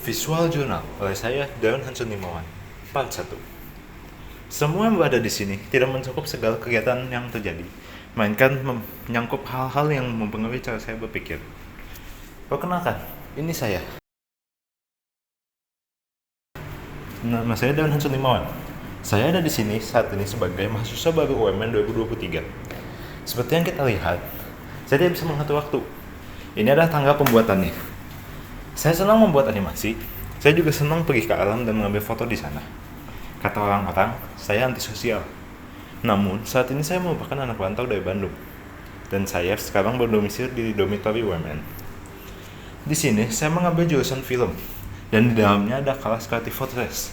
Visual Journal oleh saya Darren Hansun Limawan. Part 1. Semua yang berada di sini tidak mencakup segala kegiatan yang terjadi, melainkan menyangkut hal-hal yang mempengaruhi cara saya berpikir. Perkenalkan, ini saya. Nama saya Darren Hansun Limawan. Saya ada di sini saat ini sebagai mahasiswa baru UMN 2023. Seperti yang kita lihat, saya tidak bisa mengatur waktu. Ini adalah tanggal pembuatannya. Saya senang membuat animasi. Saya juga senang pergi ke alam dan mengambil foto di sana. Kata orang-orang, saya antisosial. Namun, saat ini saya merupakan anak rantau dari Bandung. Dan saya sekarang berdomisili di dormitory UMN. Di sini, saya mengambil jurusan film. Dan di dalamnya ada kelas kreatif Fortress.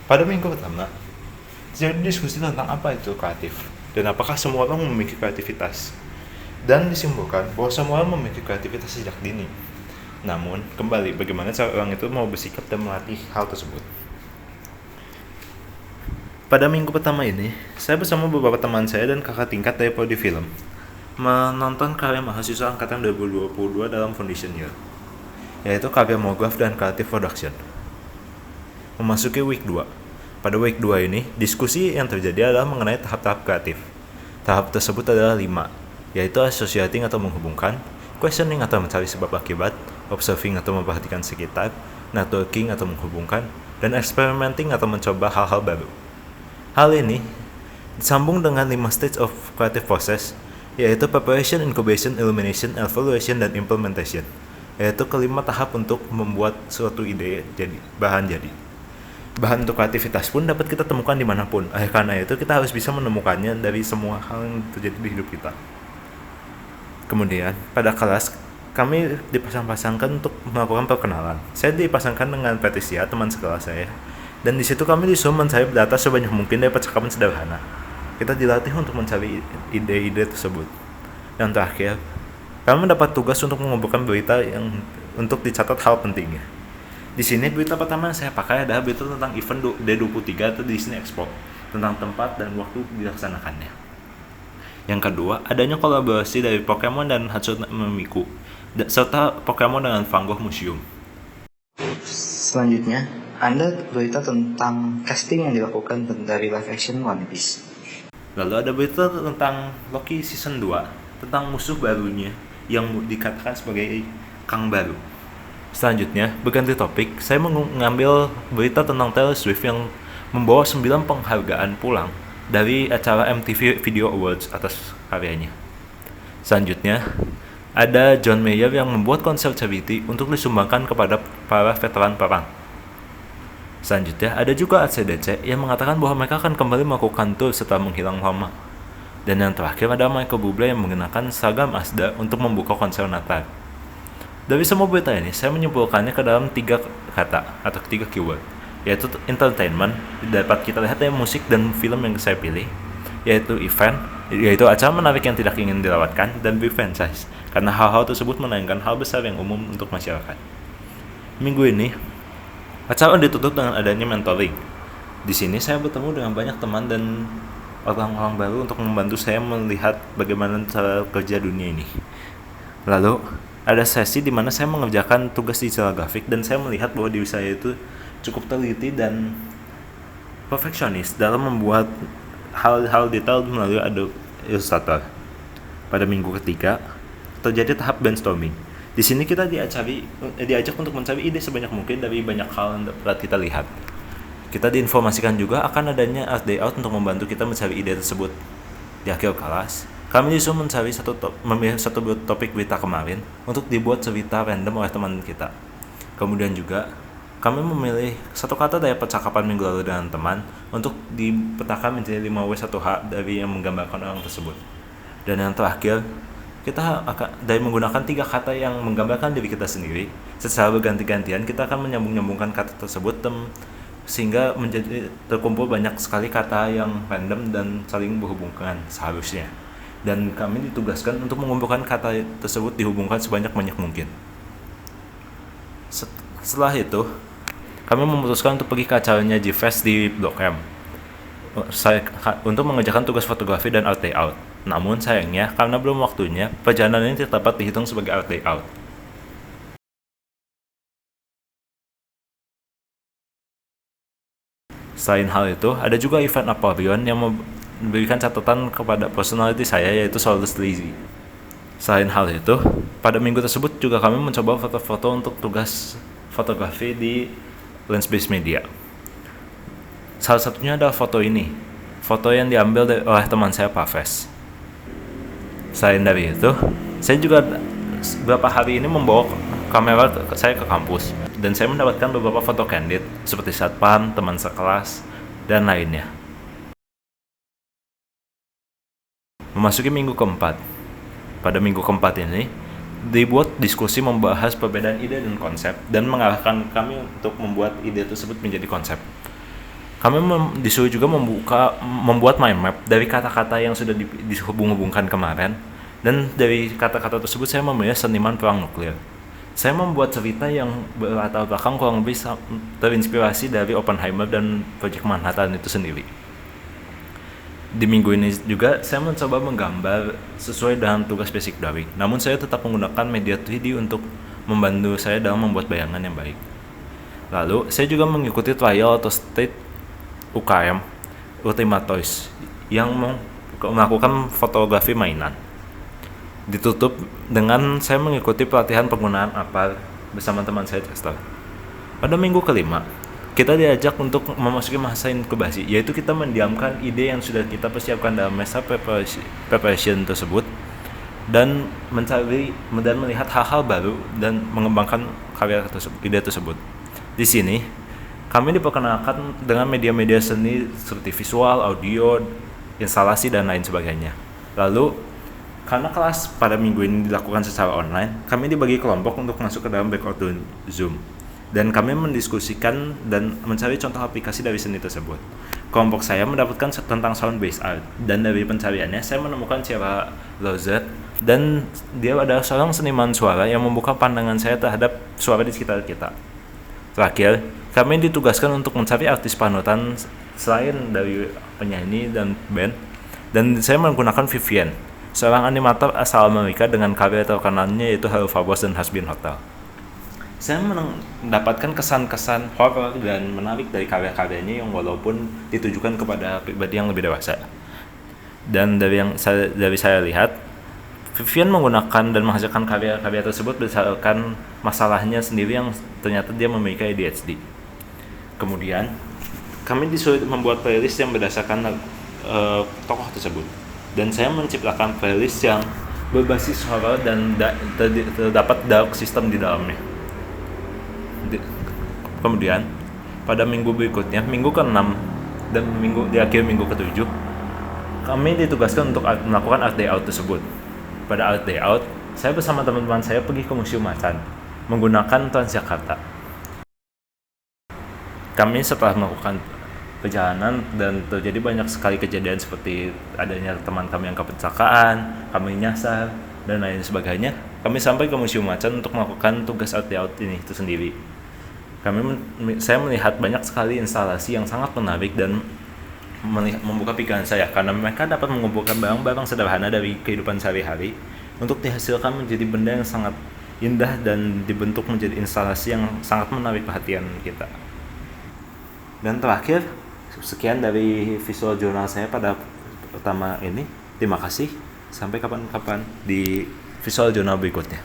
Pada minggu pertama, terjadi diskusi tentang apa itu kreatif. Dan apakah semua orang memiliki kreativitas. Dan disimpulkan bahwa semua orang memiliki kreativitas sejak dini. Namun, kembali bagaimana cara orang itu mau bersikap dan melatih hal tersebut. Pada minggu pertama ini, saya bersama beberapa teman saya dan kakak tingkat dari prodi film menonton karya mahasiswa angkatan 2022 dalam foundation year, yaitu karya Mograph dan Creative Production. Memasuki week 2. Pada week 2 ini, diskusi yang terjadi adalah mengenai tahap-tahap kreatif. Tahap tersebut adalah 5, yaitu associating atau menghubungkan, questioning atau mencari sebab akibat, observing atau memperhatikan sekitar, networking atau menghubungkan, dan experimenting atau mencoba hal-hal baru. Hal ini disambung dengan 5 stage of creative process, yaitu preparation, incubation, illumination, evaluation, dan implementation, yaitu kelima tahap untuk membuat suatu ide jadi bahan. Bahan untuk kreativitas pun dapat kita temukan dimanapun. Karena itu kita harus bisa menemukannya dari semua hal yang terjadi di hidup kita. Kemudian, pada kelas, kami dipasang-pasangkan untuk melakukan perkenalan. Saya dipasangkan dengan Patricia, teman sekelas saya. Dan di situ kami disuruh mencari data sebanyak mungkin dari percakapan sederhana. Kita dilatih untuk mencari ide-ide tersebut. Dan terakhir, kami mendapat tugas untuk mengumpulkan berita yang untuk dicatat hal pentingnya. Di sini berita pertama yang saya pakai adalah berita tentang event D23 atau Disney Expo, tentang tempat dan waktu dilaksanakannya. Yang kedua, adanya kolaborasi dari Pokemon dan Hatsune Miku, serta Pokemon dengan Van Gogh Museum. Selanjutnya, ada berita tentang casting yang dilakukan dari live action One Piece. Lalu ada berita tentang Loki Season 2, tentang musuh barunya yang dikatakan sebagai Kang Baru. Selanjutnya, berganti topik, saya mengambil berita tentang Taylor Swift yang membawa 9 penghargaan pulang dari acara MTV Video Awards atas karyanya. Selanjutnya, ada John Mayer yang membuat konser charity untuk disumbangkan kepada para veteran perang. Selanjutnya, ada juga ACDC yang mengatakan bahwa mereka akan kembali melakukan tour setelah menghilang lama. Dan yang terakhir ada Michael Bublé yang mengenakan seragam Asda untuk membuka konser Natal. Dari semua berita ini, saya menyimpulkannya ke dalam 3 kata atau 3 keyword, yaitu entertainment, dapat kita lihat dari musik dan film yang saya pilih, yaitu event, yaitu acara menarik yang tidak ingin dilewatkan, dan big franchise, karena hal-hal tersebut menanyakan hal besar yang umum untuk masyarakat. Minggu ini, acara ditutup dengan adanya mentoring. Di sini saya bertemu dengan banyak teman dan orang-orang baru untuk membantu saya melihat bagaimana cara kerja dunia ini. Lalu, ada sesi di mana saya mengerjakan tugas digital grafik dan saya melihat bahwa diri saya itu cukup teliti dan perfeksionis dalam membuat hal-hal detail melalui Adobe Illustrator. Pada minggu ketiga, terjadi tahap brainstorming. Di sini kita diajak untuk mencari ide sebanyak mungkin dari banyak hal yang dapat kita lihat. Kita diinformasikan juga akan adanya art layout untuk membantu kita mencari ide tersebut. Di akhir kelas, kami disuruh mencari memilih satu topik berita kemarin untuk dibuat cerita random oleh teman kita. Kemudian juga, kami memilih satu kata dari percakapan minggu lalu dengan teman untuk dipetakan menjadi 5W1H dari yang menggambarkan orang tersebut. Dan yang terakhir, kita akan dari menggunakan 3 kata yang menggambarkan diri kita sendiri. Secara berganti-gantian, kita akan menyambung-nyambungkan kata tersebut sehingga menjadi terkumpul banyak sekali kata yang random dan saling berhubungan seharusnya. Dan kami ditugaskan untuk mengumpulkan kata tersebut dihubungkan sebanyak-banyak mungkin. Setelah itu, kami memutuskan untuk pergi ke acaranya G-Fest di Blok M untuk mengerjakan tugas fotografi dan art layout. Namun sayangnya, karena belum waktunya, perjalanan ini tidak dapat dihitung sebagai art layout. Selain hal itu, ada juga event Apollyon yang memberikan catatan kepada personality saya, yaitu Soulless Lazy. Selain hal itu, pada minggu tersebut juga kami mencoba foto-foto untuk tugas fotografi di Lens-Based Media. Salah satunya adalah foto ini, foto yang diambil oleh teman saya, Paves. Selain dari itu, saya juga beberapa hari ini membawa kamera saya ke kampus, dan saya mendapatkan beberapa foto candid seperti satpam, teman sekelas, dan lainnya. Memasuki minggu keempat. Pada minggu keempat ini, dibuat diskusi membahas perbedaan ide dan konsep, dan mengarahkan kami untuk membuat ide tersebut menjadi konsep. Kami disuruh juga membuat mind map dari kata-kata yang sudah dihubung-hubungkan kemarin, dan dari kata-kata tersebut saya memilih seniman perang nuklir. Saya membuat cerita yang berlatar belakang kurang lebih terinspirasi dari Oppenheimer dan Project Manhattan itu sendiri. Di minggu ini juga saya mencoba menggambar sesuai dengan tugas basic drawing, namun saya tetap menggunakan media 3D untuk membantu saya dalam membuat bayangan yang baik. Lalu saya juga mengikuti trial atau state UKM Ultima Toys yang melakukan fotografi mainan. Ditutup dengan saya mengikuti pelatihan penggunaan APAR bersama teman saya, Chester. Pada minggu kelima, kita diajak untuk memasuki masa inkubasi, yaitu kita mendiamkan ide yang sudah kita persiapkan dalam masa preparation tersebut, dan melihat hal-hal baru dan mengembangkan ide tersebut. Di sini, kami diperkenalkan dengan media-media seni seperti visual, audio, instalasi, dan lain sebagainya. Lalu, karena kelas pada minggu ini dilakukan secara online, kami dibagi kelompok untuk masuk ke dalam breakout Zoom. Dan kami mendiskusikan dan mencari contoh aplikasi dari seni tersebut. Kelompok saya mendapatkan tentang sound-based art, dan dari pencariannya saya menemukan Ciara Lozet, dan dia adalah seorang seniman suara yang membuka pandangan saya terhadap suara di sekitar kita. Terakhir, kami ditugaskan untuk mencari artis panutan selain dari penyanyi dan band, dan saya menggunakan Vivian, seorang animator asal Amerika dengan karya terkenalnya yaitu Hello Fabos dan Hasbin Hotel. Saya mendapatkan kesan-kesan horor dan menarik dari karya-karyanya yang walaupun ditujukan kepada pribadi yang lebih dewasa. Dan dari saya lihat, Vivian menggunakan dan menghasilkan karya-karya tersebut berdasarkan masalahnya sendiri yang ternyata dia memiliki ADHD. Kemudian, kami disuruh membuat playlist yang berdasarkan tokoh tersebut. Dan saya menciptakan playlist yang berbasis horor dan terdapat dark system di dalamnya. Kemudian pada minggu berikutnya, minggu ke-6 dan di akhir minggu ke-7, kami ditugaskan untuk melakukan art day out tersebut. Pada art day out, saya bersama teman-teman saya pergi ke Museum Macan menggunakan Transjakarta. Kami setelah melakukan perjalanan dan terjadi banyak sekali kejadian seperti adanya teman kami yang kecelakaan, kami nyasar, dan lain sebagainya, kami sampai ke Museum Macan untuk melakukan tugas art day out ini itu sendiri. Saya melihat banyak sekali instalasi yang sangat menarik dan membuka pikiran saya, karena mereka dapat mengumpulkan barang-barang sederhana dari kehidupan sehari-hari untuk dihasilkan menjadi benda yang sangat indah dan dibentuk menjadi instalasi yang sangat menarik perhatian kita. Dan terakhir, sekian dari visual jurnal saya pada pertama ini. Terima kasih. Sampai kapan-kapan di visual jurnal berikutnya.